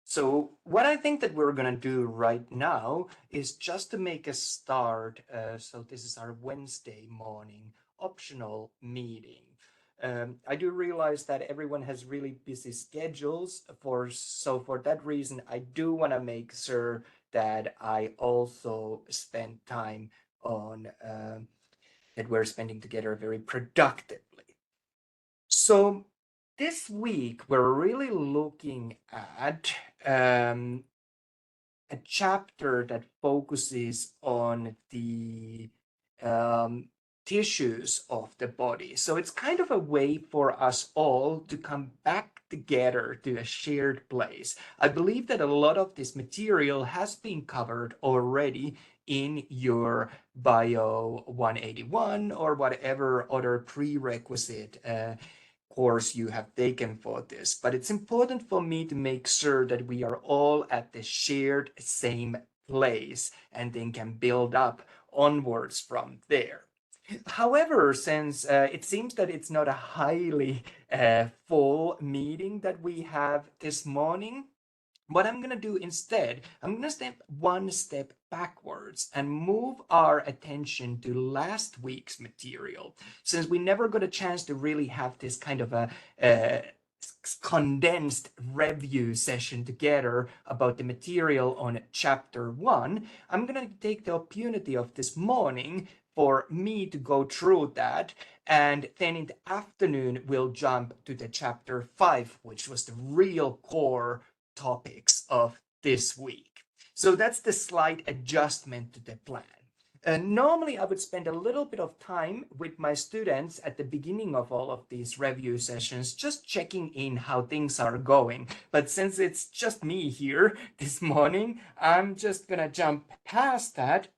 So what I think that we're going to do right now is just to make a start. So this is our Wednesday morning optional meeting. I do realize that everyone has really busy schedules so for that reason, I do want to make sure that I also spend time on that we're spending together very productively. So this week, we're really looking at a chapter that focuses on the um, tissues of the body. So it's kind of a way for us all to come back together to a shared place. I believe that a lot of this material has been covered already in your BIO 181 or whatever other prerequisite course you have taken for this, but it's important for me to make sure that we are all at the shared same place and then can build up onwards from there. However, since it seems that it's not a highly full meeting that we have this morning, what I'm going to do instead, I'm going to step one step backwards and move our attention to last week's material, since we never got a chance to really have this kind of a condensed review session together about the material on chapter 1. I'm going to take the opportunity of this morning for me to go through that, and then in the afternoon we'll jump to the chapter 5, which was the real core topics of this week. So that's the slight adjustment to the plan. Normally, I would spend a little bit of time with my students at the beginning of all of these review sessions, just checking in how things are going. But since it's just me here this morning, I'm just gonna jump past that.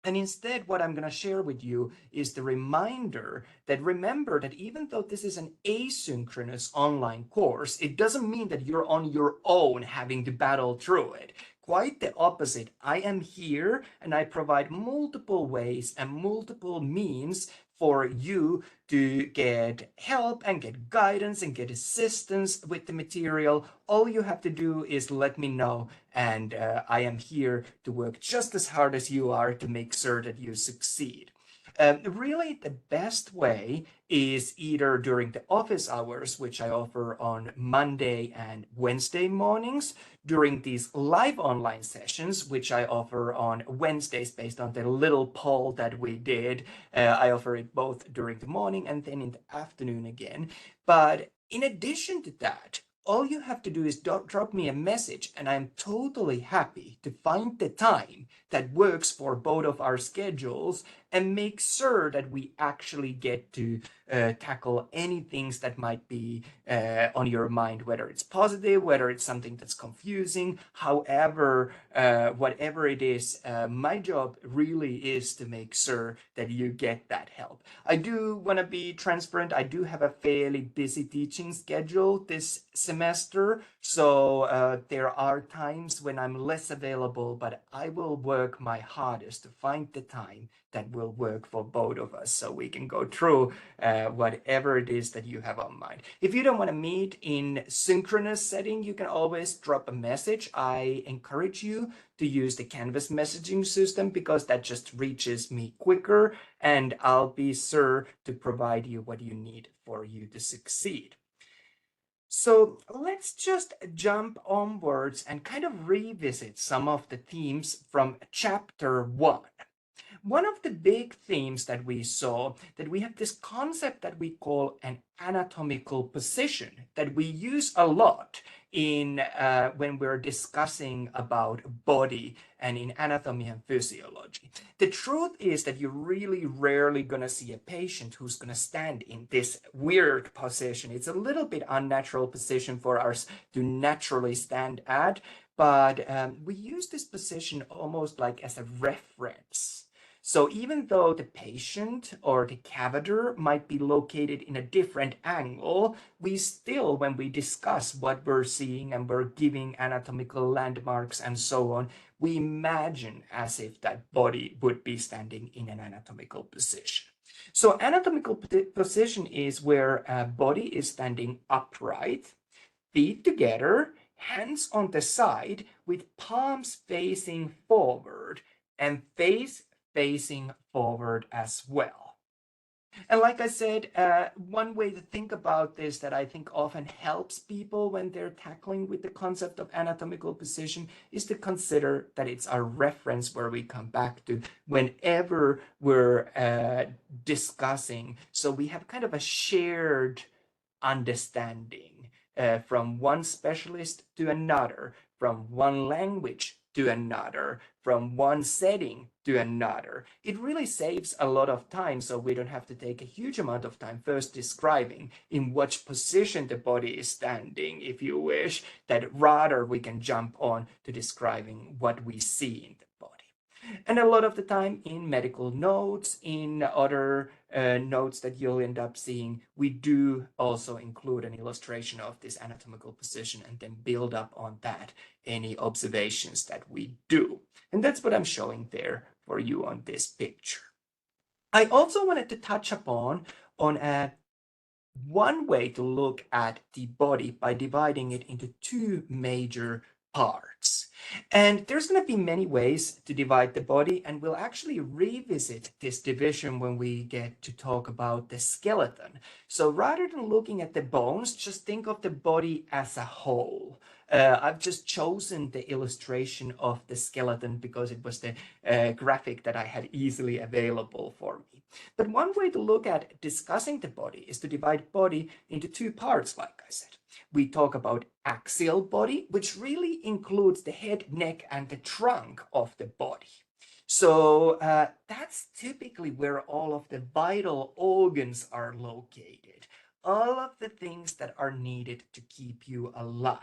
And instead, what I'm going to share with you is the reminder that remember that even though this is an asynchronous online course, it doesn't mean that you're on your own having to battle through it. Quite the opposite. I am here and I provide multiple ways and multiple means for you to get help and get guidance and get assistance with the material. All you have to do is let me know, and I am here to work just as hard as you are to make sure that you succeed. Really, the best way is either during the office hours, which I offer on Monday and Wednesday mornings, during these live online sessions, which I offer on Wednesdays based on the little poll that we did. I offer it both during the morning and then in the afternoon again. But in addition to that, all you have to do is drop me a message, and I'm totally happy to find the time that works for both of our schedules and make sure that we actually get to tackle any things that might be on your mind, whether it's positive, whether it's something that's confusing. However, whatever it is, my job really is to make sure that you get that help. I do want to be transparent. I do have a fairly busy teaching schedule this semester, so there are times when I'm less available, but I will work my hardest to find the time that will work for both of us so we can go through whatever it is that you have on mind. If you don't want to meet in synchronous setting, you can always drop a message. I encourage you to use the Canvas messaging system because that just reaches me quicker, and I'll be sure to provide you what you need for you to succeed. So let's just jump onwards and kind of revisit some of the themes from chapter 1. One of the big themes that we saw, that we have this concept that we call an anatomical position that we use a lot in when we're discussing about body and in anatomy and physiology. The truth is that you're really rarely going to see a patient who's going to stand in this weird position. It's a little bit unnatural position for us to naturally stand at, but we use this position almost like as a reference. So even though the patient or the cadaver might be located in a different angle, we still, when we discuss what we're seeing and we're giving anatomical landmarks and so on, we imagine as if that body would be standing in an anatomical position. So anatomical position is where a body is standing upright, feet together, hands on the side with palms facing forward and face facing forward as well. And like I said, one way to think about this that I think often helps people when they're tackling with the concept of anatomical position is to consider that it's our reference where we come back to whenever we're discussing. So we have kind of a shared understanding from one specialist to another, from one language to another, from one setting to another. It really saves a lot of time, so we don't have to take a huge amount of time first describing in which position the body is standing, if you wish, that rather we can jump on to describing what we see in the body. And a lot of the time in medical notes, in other notes that you'll end up seeing, we do also include an illustration of this anatomical position and then build up on that any observations that we do. And that's what I'm showing there for you on this picture. I also wanted to touch upon one way to look at the body by dividing it into two major parts. And there's going to be many ways to divide the body, and we'll actually revisit this division when we get to talk about the skeleton. So rather than looking at the bones, just think of the body as a whole. I've just chosen the illustration of the skeleton because it was the graphic that I had easily available for me. But one way to look at discussing the body is to divide body into two parts, like I said. We talk about axial body, which really includes the head, neck, and the trunk of the body. So that's typically where all of the vital organs are located, all of the things that are needed to keep you alive.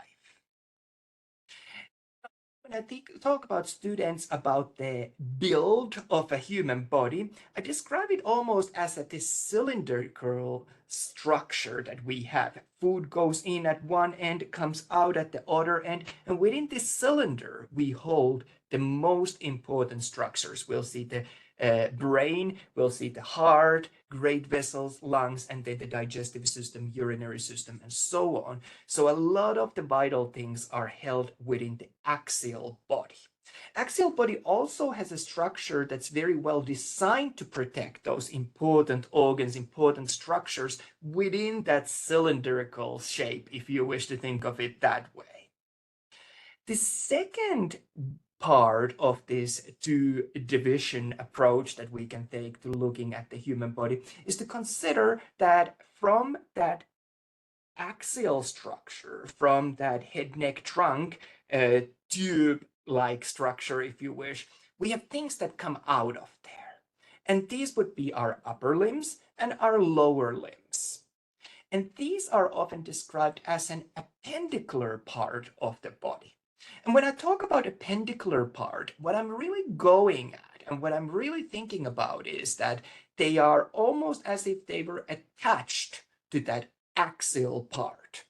When I talk about students about the build of a human body, I describe it almost as this cylindrical structure that we have. Food goes in at one end, comes out at the other end, and within this cylinder, we hold the most important structures. We'll see the brain, we'll see the heart, great vessels, lungs, and then the digestive system, urinary system, and so on. So a lot of the vital things are held within the axial body. Axial body also has a structure that's very well designed to protect those important organs, important structures within that cylindrical shape, if you wish to think of it that way. The second part of this two division approach that we can take to looking at the human body is to consider that from that axial structure, from that head, neck, trunk, tube-like structure, if you wish, we have things that come out of there. And these would be our upper limbs and our lower limbs. And these are often described as an appendicular part of the body. And when I talk about appendicular part, what I'm really going at and what I'm really thinking about is that they are almost as if they were attached to that axial part.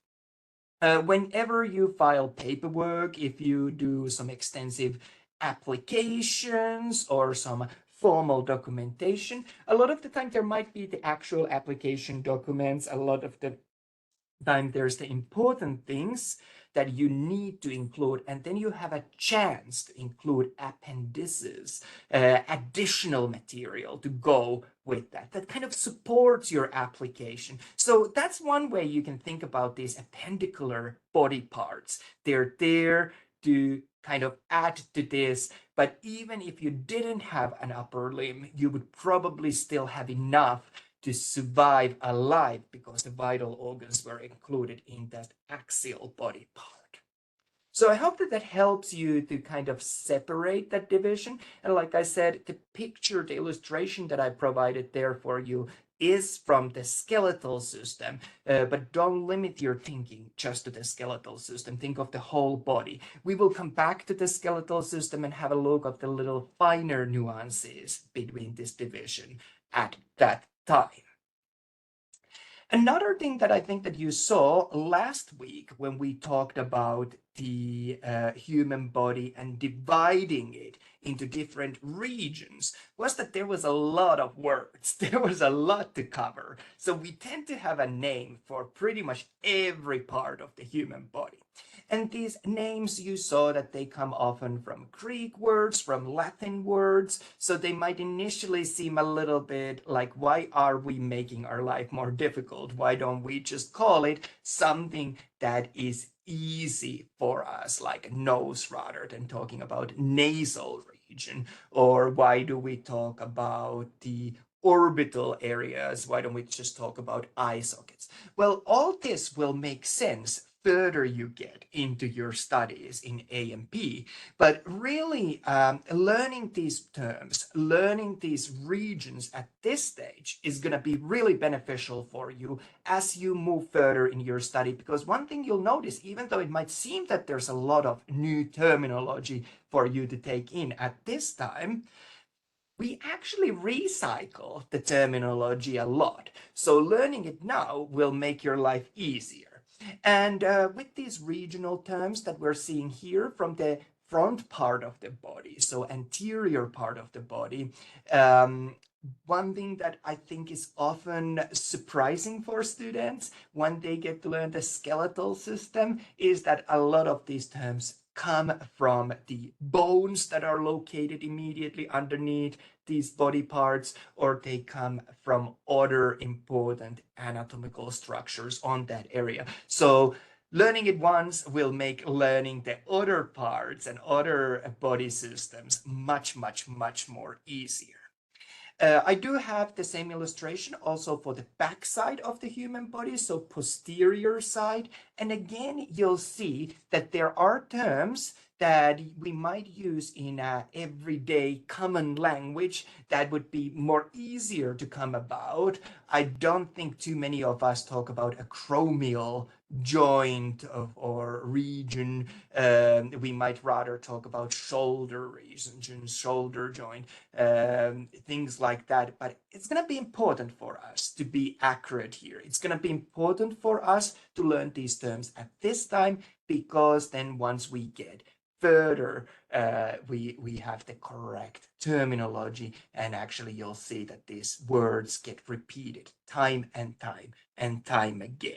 Whenever you file paperwork, if you do some extensive applications or some formal documentation, a lot of the time there might be the actual application documents. A lot of the time there's the important things that you need to include, and then you have a chance to include appendices, additional material to go with that kind of supports your application. So that's one way you can think about these appendicular body parts. They're there to kind of add to this, but even if you didn't have an upper limb, you would probably still have enough to survive alive because the vital organs were included in that axial body part. So I hope that that helps you to kind of separate that division. And like I said, the picture, the illustration that I provided there for you is from the skeletal system, but don't limit your thinking just to the skeletal system. Think of the whole body. We will come back to the skeletal system and have a look at the little finer nuances between this division at that time. Another thing that I think that you saw last week when we talked about the human body and dividing it into different regions was that there was a lot of words. There was a lot to cover. So we tend to have a name for pretty much every part of the human body. And these names, you saw that they come often from Greek words, from Latin words. So they might initially seem a little bit like, why are we making our life more difficult? Why don't we just call it something that is easy for us, like nose, rather than talking about nasal region? Or why do we talk about the orbital areas? Why don't we just talk about eye sockets? Well, all this will make sense further you get into your studies in A&P, but really learning these terms, learning these regions at this stage is going to be really beneficial for you as you move further in your study, because one thing you'll notice, even though it might seem that there's a lot of new terminology for you to take in at this time, we actually recycle the terminology a lot. So learning it now will make your life easier. And with these regional terms that we're seeing here from the front part of the body, so anterior part of the body, one thing that I think is often surprising for students when they get to learn the skeletal system is that a lot of these terms come from the bones that are located immediately underneath these body parts, or they come from other important anatomical structures on that area. So learning it once will make learning the other parts and other body systems much, much, much more easier. I do have the same illustration also for the back side of the human body, so posterior side. And again, you'll see that there are terms that we might use in everyday common language that would be more easier to come about. I don't think too many of us talk about acromial joint or region. We might rather talk about shoulder region, shoulder joint, things like that. But it's going to be important for us to be accurate here. It's going to be important for us to learn these terms at this time, because then once we get further, we have the correct terminology, and actually you'll see that these words get repeated time and time and time again.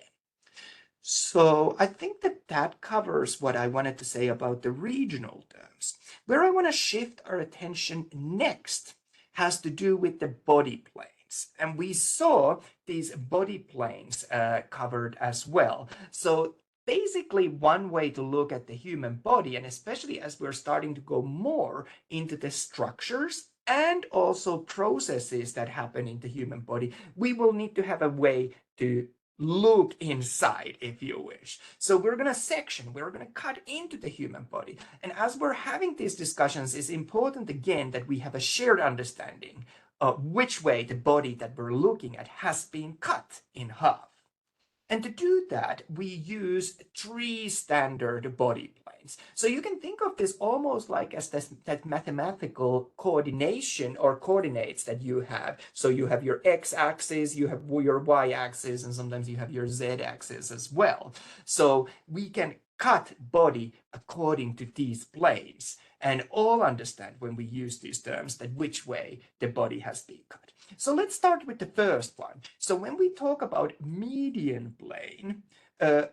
So I think that that covers what I wanted to say about the regional terms. Where I want to shift our attention next has to do with the body planes. And we saw these body planes covered as well. So basically, one way to look at the human body, and especially as we're starting to go more into the structures and also processes that happen in the human body, we will need to have a way to look inside, if you wish. So we're going to section, we're going to cut into the human body. And as we're having these discussions, it's important again that we have a shared understanding of which way the body that we're looking at has been cut in half. And to do that, we use three standard body planes. So you can think of this almost like as that mathematical coordination or coordinates that you have. So you have your x-axis, you have your y-axis, and sometimes you have your z-axis as well. So we can cut body according to these planes, and all understand when we use these terms that which way the body has been cut. So let's start with the first one. So when we talk about median plane,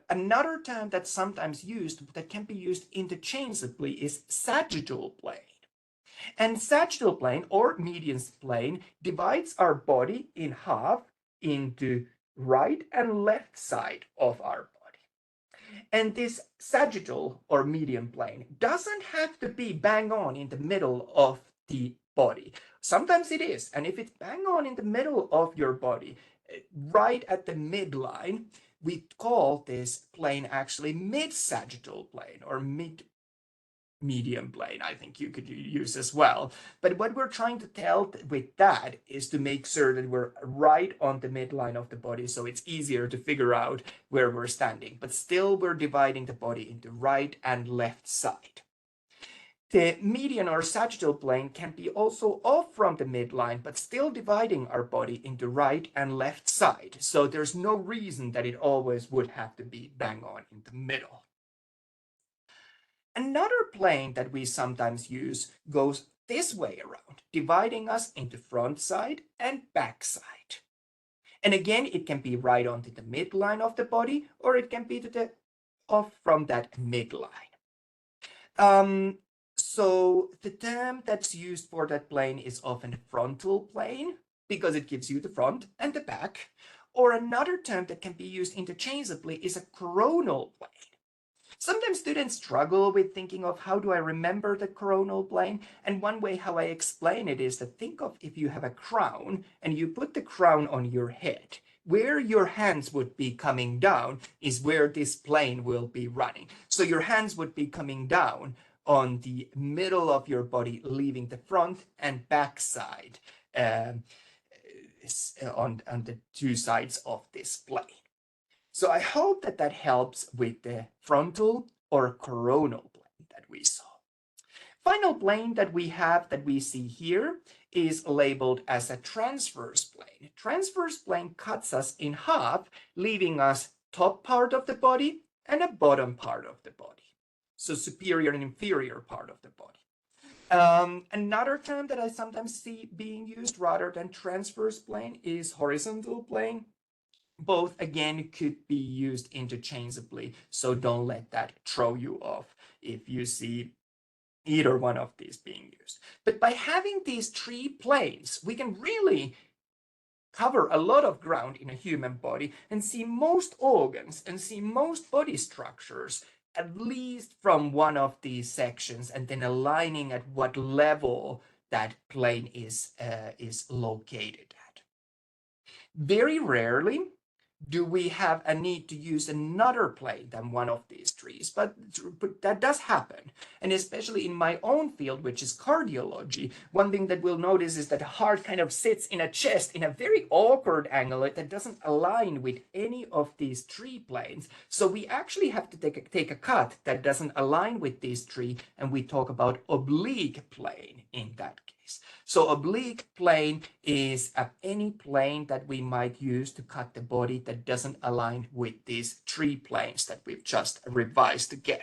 another term that's sometimes used, that can be used interchangeably, is sagittal plane. And sagittal plane or median plane divides our body in half into right and left side of our body. And this sagittal or median plane doesn't have to be bang on in the middle of the body. Sometimes it is. And if it's bang on in the middle of your body, right at the midline, we call this plane actually mid-sagittal plane or medium plane, I think you could use as well. But what we're trying to tell with that is to make sure that we're right on the midline of the body, so it's easier to figure out where we're standing. But still, we're dividing the body into right and left side. The median or sagittal plane can be also off from the midline, but still dividing our body into right and left side. So there's no reason that it always would have to be bang on in the middle. Another plane that we sometimes use goes this way around, dividing us into front side and back side. And again, it can be right onto the midline of the body, or it can be to the off from that midline. So the term that's used for that plane is often frontal plane because it gives you the front and the back. Or another term that can be used interchangeably is a coronal plane. Sometimes students struggle with thinking of how do I remember the coronal plane, and one way how I explain it is to think of if you have a crown and you put the crown on your head. Where your hands would be coming down is where this plane will be running. So your hands would be coming down on the middle of your body, leaving the front and back side on the two sides of this plane. So I hope that that helps with the frontal or coronal plane that we saw. Final plane that we have that we see here is labeled as a transverse plane. Transverse plane cuts us in half, leaving us top part of the body and a bottom part of the body. So superior and inferior part of the body. Another term that I sometimes see being used rather than transverse plane is horizontal plane. Both again could be used interchangeably, so don't let that throw you off if you see either one of these being used. But by having these three planes, we can really cover a lot of ground in a human body and see most organs and see most body structures at least from one of these sections, and then aligning at what level that plane is located at. Very rarely do we have a need to use another plane than one of these trees, but that does happen. And especially in my own field, which is cardiology, one thing that we'll notice is that the heart kind of sits in a chest in a very awkward angle that doesn't align with any of these three planes. So we actually have to take a cut that doesn't align with these three, and we talk about oblique plane in that case. So oblique plane is any plane that we might use to cut the body that doesn't align with these three planes that we've just revised together.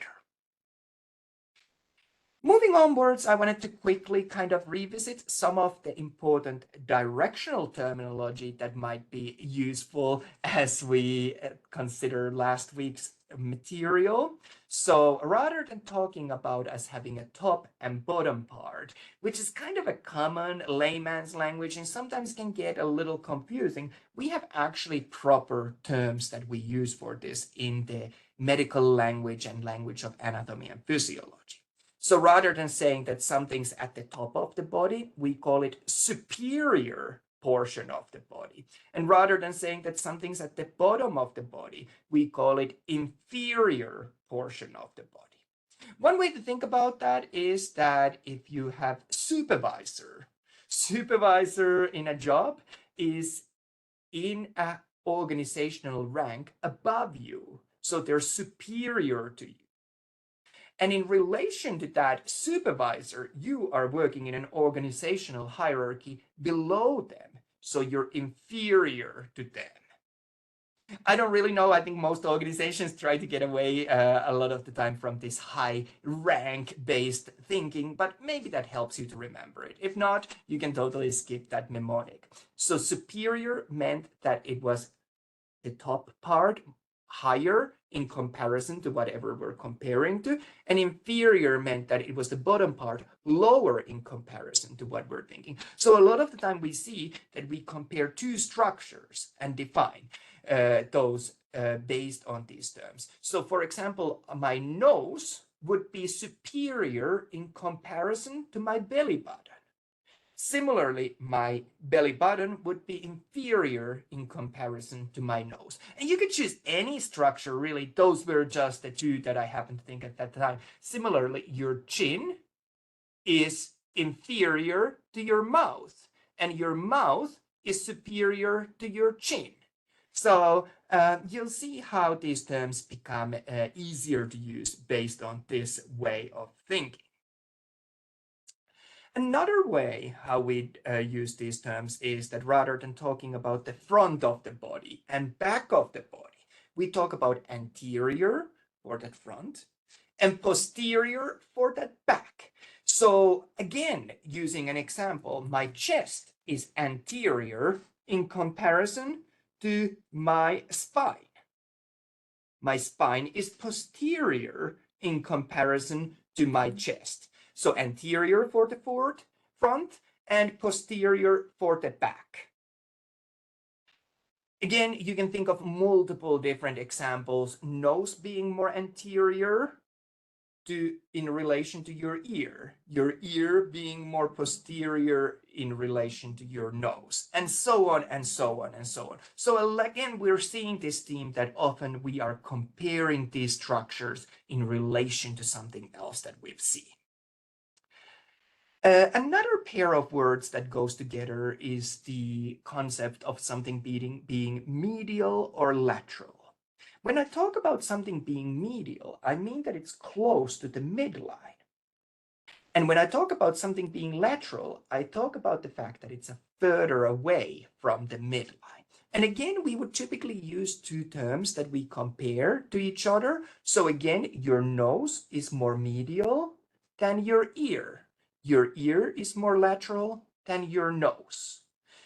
Moving onwards, I wanted to quickly kind of revisit some of the important directional terminology that might be useful as we consider last week's material. So rather than talking about us having a top and bottom part, which is kind of a common layman's language and sometimes can get a little confusing, we have actually proper terms that we use for this in the medical language and language of anatomy and physiology. So rather than saying that something's at the top of the body, we call it superior portion of the body. And rather than saying that something's at the bottom of the body, we call it inferior portion of the body. One way to think about that is that if you have supervisor in a job is in an organizational rank above you. So they're superior to you. And in relation to that supervisor, you are working in an organizational hierarchy below them. So you're inferior to them. I don't really know. I think most organizations try to get away a lot of the time from this high rank based thinking, but maybe that helps you to remember it. If not, you can totally skip that mnemonic. So superior meant that it was the top part higher in comparison to whatever we're comparing to, and inferior meant that it was the bottom part lower in comparison to what we're thinking. So a lot of the time we see that we compare two structures and define those based on these terms. So for example, my nose would be superior in comparison to my belly button. Similarly, my belly button would be inferior in comparison to my nose. And you could choose any structure, really. Those were just the two that I happened to think at that time. Similarly, your chin is inferior to your mouth, and your mouth is superior to your chin. So you'll see how these terms become easier to use based on this way of thinking. Another way how we use these terms is that rather than talking about the front of the body and back of the body, we talk about anterior for that front and posterior for that back. So again, using an example, my chest is anterior in comparison to my spine. My spine is posterior in comparison to my chest. So anterior for the front and posterior for the back. Again, you can think of multiple different examples. Nose being more anterior in relation to your ear being more posterior in relation to your nose, and so on and so on and so on. So again, we're seeing this theme that often we are comparing these structures in relation to something else that we've seen. Another pair of words that goes together is the concept of something being medial or lateral. When I talk about something being medial, I mean that it's close to the midline. And when I talk about something being lateral, I talk about the fact that it's further away from the midline. And again, we would typically use two terms that we compare to each other. So again, your nose is more medial than your ear. Your ear is more lateral than your nose.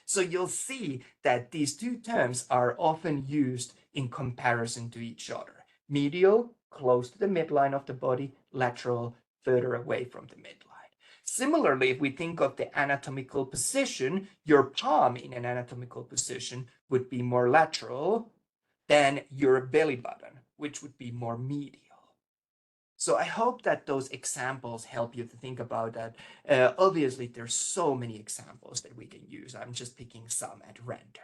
So you'll see that these two terms are often used in comparison to each other. Medial, close to the midline of the body, lateral, further away from the midline. Similarly, if we think of the anatomical position, your palm in an anatomical position would be more lateral than your belly button, which would be more medial. So I hope that those examples help you to think about that. Obviously, there's so many examples that we can use. I'm just picking some at random.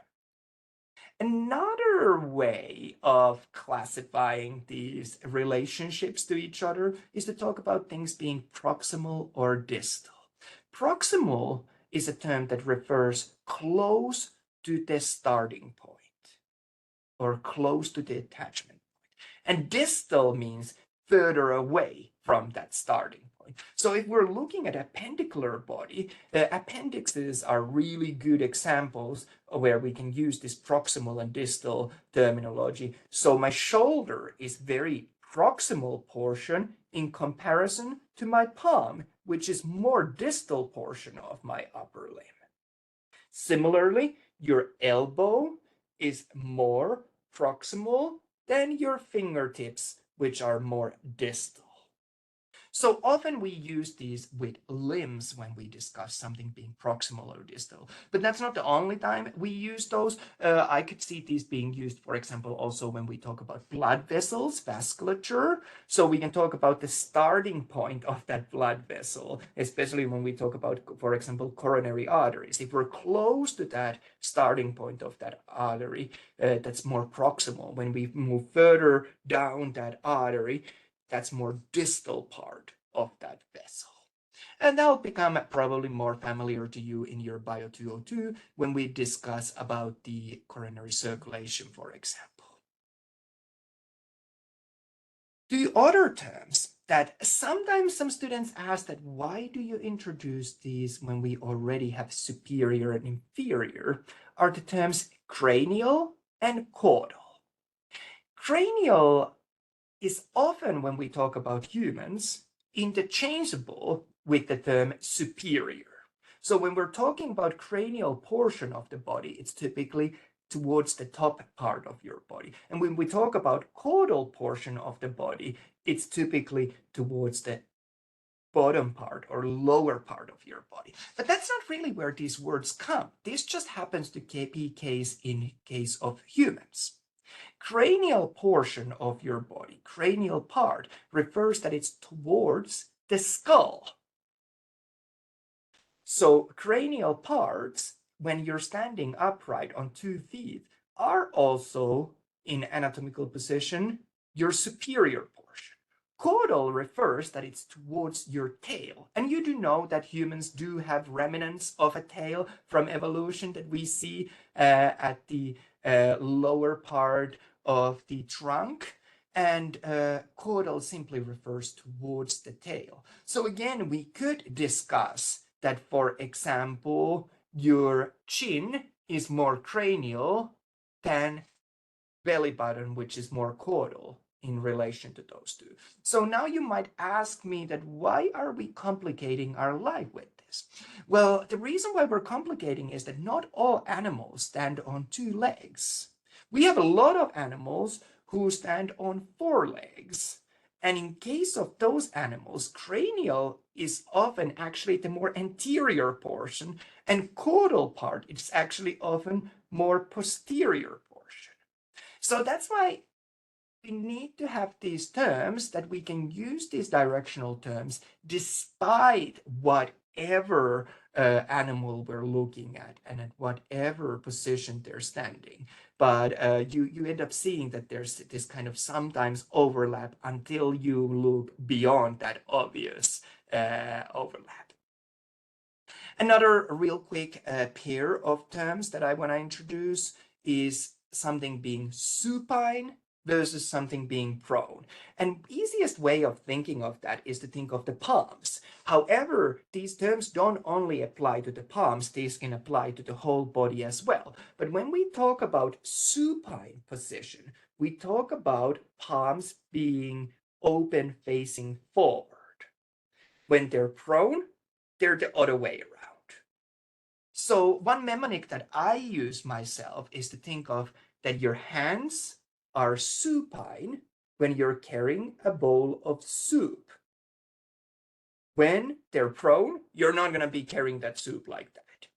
Another way of classifying these relationships to each other is to talk about things being proximal or distal. Proximal is a term that refers close to the starting point or close to the attachment point. And distal means further away from that starting point. So if we're looking at appendicular body, appendixes are really good examples where we can use this proximal and distal terminology. So my shoulder is very proximal portion in comparison to my palm, which is more distal portion of my upper limb. Similarly, your elbow is more proximal than your fingertips, which are more distal. So often we use these with limbs when we discuss something being proximal or distal, but that's not the only time we use those. I could see these being used, for example, also when we talk about blood vessels, vasculature. So we can talk about the starting point of that blood vessel, especially when we talk about, for example, coronary arteries. If we're close to that starting point of that artery, that's more proximal. When we move further down that artery, that's more distal part of that vessel. And that'll become probably more familiar to you in your BIO202 when we discuss about the coronary circulation, for example. The other terms that sometimes some students ask that why do you introduce these when we already have superior and inferior are the terms cranial and caudal. Cranial is often, when we talk about humans, interchangeable with the term superior. So when we're talking about cranial portion of the body, it's typically towards the top part of your body. And when we talk about caudal portion of the body, it's typically towards the bottom part or lower part of your body. But that's not really where these words come. This just happens to be case in case of humans. Cranial portion of your body, cranial part, refers that it's towards the skull. So cranial parts, when you're standing upright on 2 feet, are also in anatomical position your superior portion. Caudal refers that it's towards your tail. And you do know that humans do have remnants of a tail from evolution that we see at the lower part of the trunk, and caudal simply refers towards the tail. So again, we could discuss that, for example, your chin is more cranial than belly button, which is more caudal in relation to those two. So now you might ask me that why are we complicating our life with this? Well, the reason why we're complicating is that not all animals stand on 2 legs. We have a lot of animals who stand on four legs. And in case of those animals, cranial is often actually the more anterior portion, and caudal part is actually often more posterior portion. So that's why we need to have these terms that we can use these directional terms despite whatever animal we're looking at and at whatever position they're standing. But you end up seeing that there's this kind of sometimes overlap until you look beyond that obvious overlap. Another real quick pair of terms that I want to introduce is something being supine versus something being prone. And easiest way of thinking of that is to think of the palms. However, these terms don't only apply to the palms, these can apply to the whole body as well. But when we talk about supine position, we talk about palms being open facing forward. When they're prone, they're the other way around. So one mnemonic that I use myself is to think of that your hands are supine when you're carrying a bowl of soup. When they're prone, you're not going to be carrying that soup like that.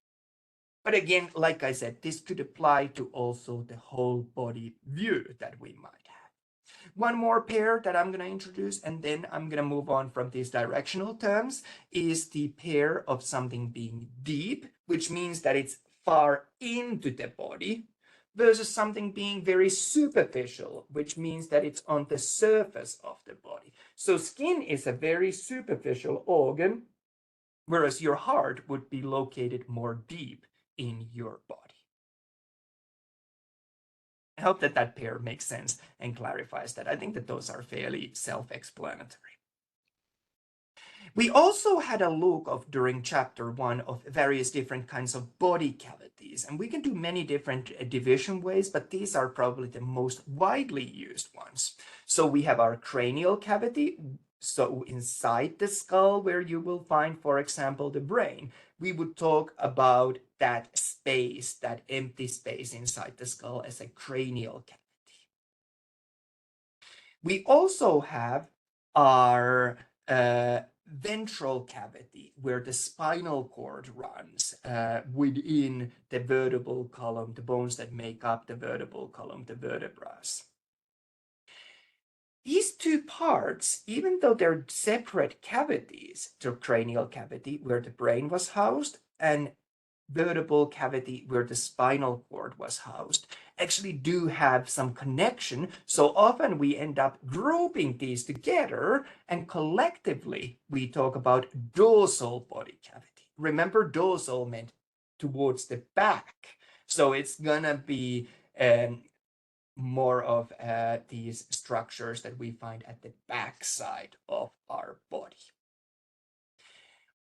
But again, like I said, this could apply to also the whole body view that we might have. One more pair that I'm going to introduce, and then I'm going to move on from these directional terms, is the pair of something being deep, which means that it's far into the body, versus something being very superficial, which means that it's on the surface of the body. So skin is a very superficial organ, whereas your heart would be located more deep in your body. I hope that that pair makes sense and clarifies that. I think that those are fairly self-explanatory. We also had a look of during chapter 1 of various different kinds of body cavities, and we can do many different division ways, but these are probably the most widely used ones. So we have our cranial cavity, so inside the skull where you will find, for example, the brain. We would talk about that space, that empty space inside the skull as a cranial cavity. We also have our ventral cavity, where the spinal cord runs within the vertebral column, the bones that make up the vertebral column, the vertebrae. These two parts, even though they're separate cavities, the cranial cavity where the brain was housed and vertebral cavity where the spinal cord was housed, actually do have some connection. So often we end up grouping these together, and collectively we talk about dorsal body cavity. Remember, dorsal meant towards the back. So it's gonna be more of these structures that we find at the back side of our body.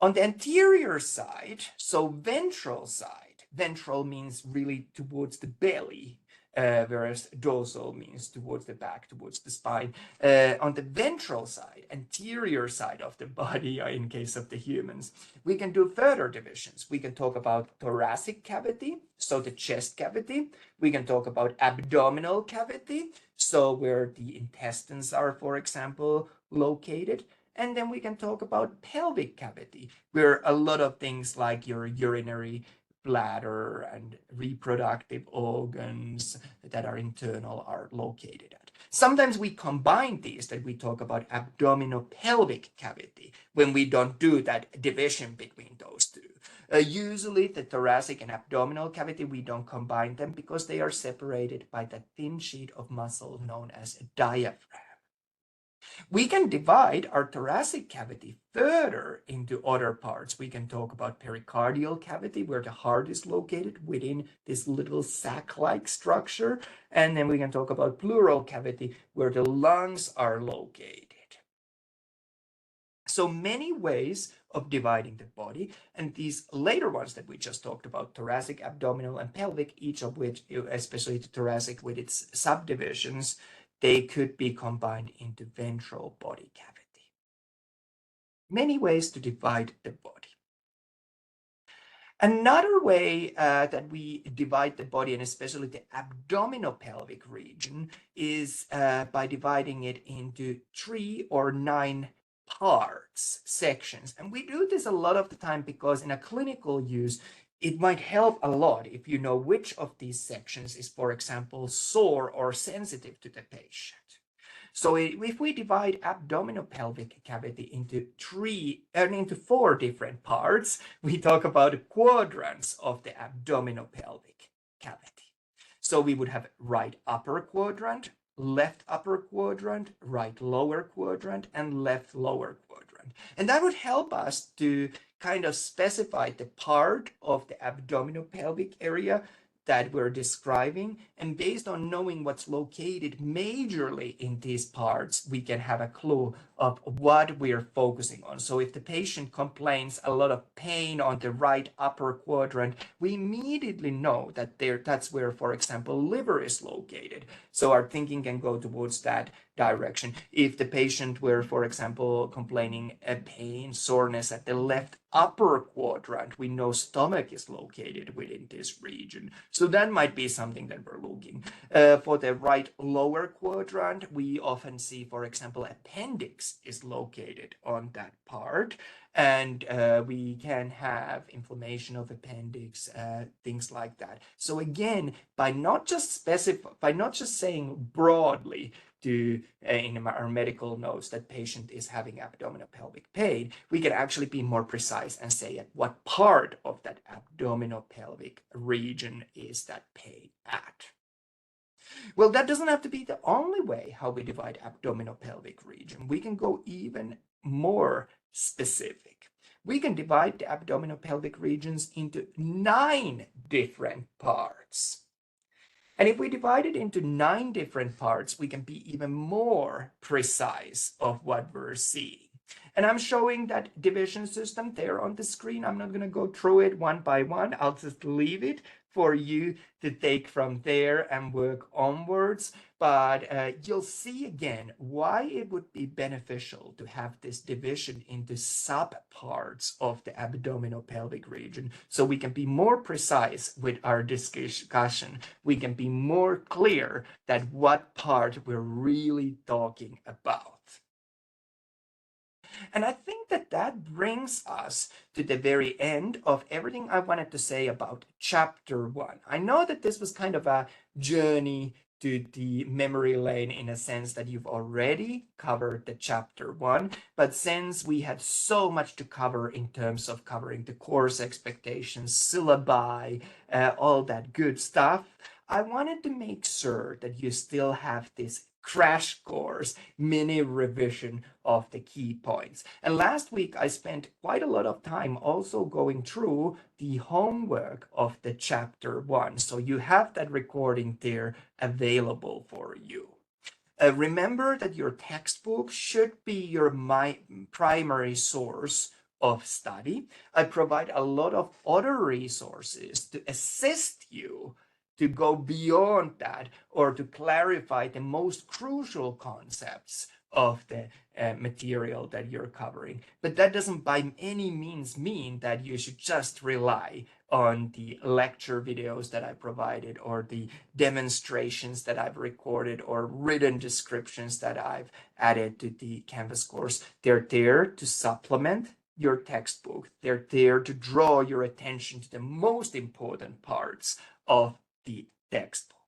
On the anterior side, so ventral side, ventral means really towards the belly, whereas dorsal means towards the back, towards the spine. On the ventral side, anterior side of the body, in case of the humans, we can do further divisions. We can talk about thoracic cavity, so the chest cavity. We can talk about abdominal cavity, so where the intestines are, for example, located. And then we can talk about pelvic cavity, where a lot of things like your urinary bladder and reproductive organs that are internal are located at. Sometimes we combine these, that we talk about abdominopelvic cavity, when we don't do that division between those two. Usually the thoracic and abdominal cavity, we don't combine them because they are separated by that thin sheet of muscle known as a diaphragm. We can divide our thoracic cavity further into other parts. We can talk about pericardial cavity, where the heart is located within this little sac-like structure. And then we can talk about pleural cavity, where the lungs are located. So many ways of dividing the body, and these later ones that we just talked about, thoracic, abdominal, and pelvic, each of which, especially the thoracic with its subdivisions, they could be combined into ventral body cavity. Many ways to divide the body. Another way that we divide the body, and especially the abdominopelvic region, is by dividing it into 3 or 9 parts, sections. And we do this a lot of the time because in a clinical use, it might help a lot if you know which of these sections is, for example, sore or sensitive to the patient. So if we divide abdominopelvic cavity into 4 different parts, we talk about quadrants of the abdominopelvic cavity. So we would have right upper quadrant, left upper quadrant, right lower quadrant, and left lower quadrant. And that would help us to kind of specify the part of the abdominopelvic area that we're describing, and based on knowing what's located majorly in these parts, we can have a clue of what we're focusing on. So if the patient complains a lot of pain on the right upper quadrant, we immediately know that that's where, for example, liver is located. So our thinking can go towards that direction. If the patient were, for example, complaining of pain, soreness at the left upper quadrant, we know stomach is located within this region. So that might be something that we're looking. For the right lower quadrant, we often see, for example, appendix is located on that part. And we can have inflammation of appendix, things like that. So again, by not just saying broadly in our medical notes that patient is having abdominopelvic pain, we can actually be more precise and say at what part of that abdominopelvic region is that pain at. Well, that doesn't have to be the only way how we divide abdominopelvic region. We can go even more specific. We can divide the abdominopelvic regions into 9 different parts. And if we divide it into 9 different parts, we can be even more precise of what we're seeing. And I'm showing that division system there on the screen. I'm not going to go through it one by one. I'll just leave it for you to take from there and work onwards. But you'll see again why it would be beneficial to have this division into subparts of the abdominopelvic region, so we can be more precise with our discussion. We can be more clear that what part we're really talking about. And I think that brings us to the very end of everything I wanted to say about chapter 1. I know that this was kind of a journey to the memory lane in a sense that you've already covered the chapter 1, but since we had so much to cover in terms of covering the course expectations, syllabi, all that good stuff, I wanted to make sure that you still have this crash course mini revision of the key points. And last week I spent quite a lot of time also going through the homework of the chapter 1. So you have that recording there available for you. Remember that your textbook should be your primary source of study. I provide a lot of other resources to assist you to go beyond that or to clarify the most crucial concepts of the material that you're covering. But that doesn't by any means mean that you should just rely on the lecture videos that I provided or the demonstrations that I've recorded or written descriptions that I've added to the Canvas course. They're there to supplement your textbook. They're there to draw your attention to the most important parts of the textbook.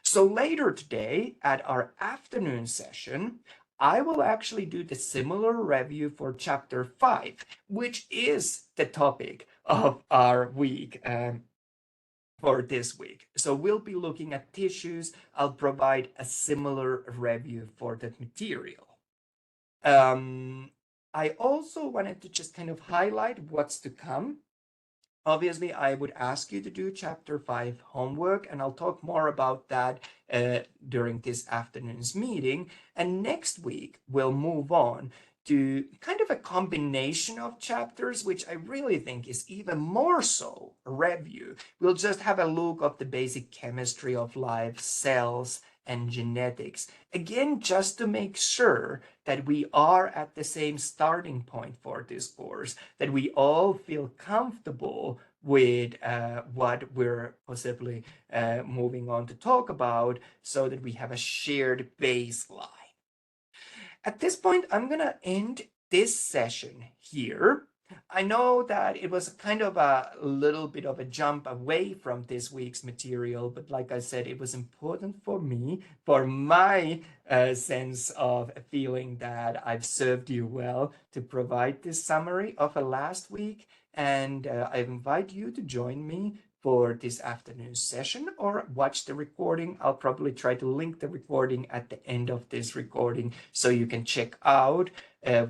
So later today at our afternoon session, I will actually do the similar review for chapter 5, which is the topic of our week for this week. So we'll be looking at tissues. I'll provide a similar review for that material. I also wanted to just kind of highlight what's to come. Obviously, I would ask you to do chapter 5 homework, and I'll talk more about that during this afternoon's meeting. And next week, we'll move on to kind of a combination of chapters, which I really think is even more so a review. We'll just have a look at the basic chemistry of life, cells, and genetics. Again, just to make sure that we are at the same starting point for this course, that we all feel comfortable with what we're possibly moving on to talk about, so that we have a shared baseline. At this point, I'm going to end this session here. I know that it was kind of a little bit of a jump away from this week's material, but like I said, it was important for me, for my sense of feeling that I've served you well, to provide this summary of a last week. And I invite you to join me for this afternoon's session, or watch the recording. I'll probably try to link the recording at the end of this recording so you can check out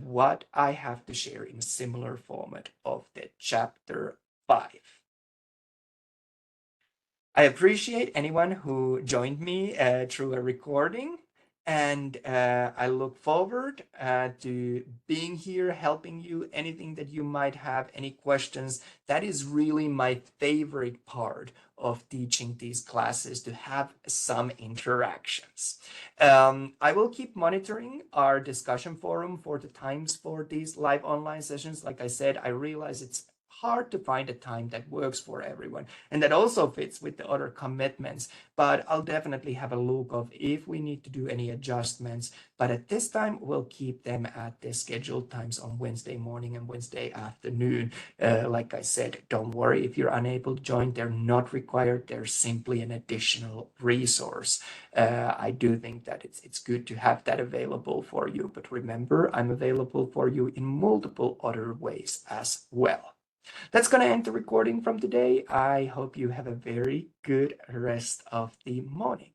what I have to share in a similar format of the chapter 5. I appreciate anyone who joined me through a recording, and I look forward to being here, helping you, anything that you might have, any questions. That is really my favorite part of teaching these classes, to have some interactions. I will keep monitoring our discussion forum for the times for these live online sessions. Like I said, I realize it's hard to find a time that works for everyone, and that also fits with the other commitments, but I'll definitely have a look of if we need to do any adjustments. But at this time, we'll keep them at the scheduled times on Wednesday morning and Wednesday afternoon. Like I said, don't worry if you're unable to join. They're not required. They're simply an additional resource. I do think that it's good to have that available for you, but remember, I'm available for you in multiple other ways as well. That's going to end the recording from today. I hope you have a very good rest of the morning.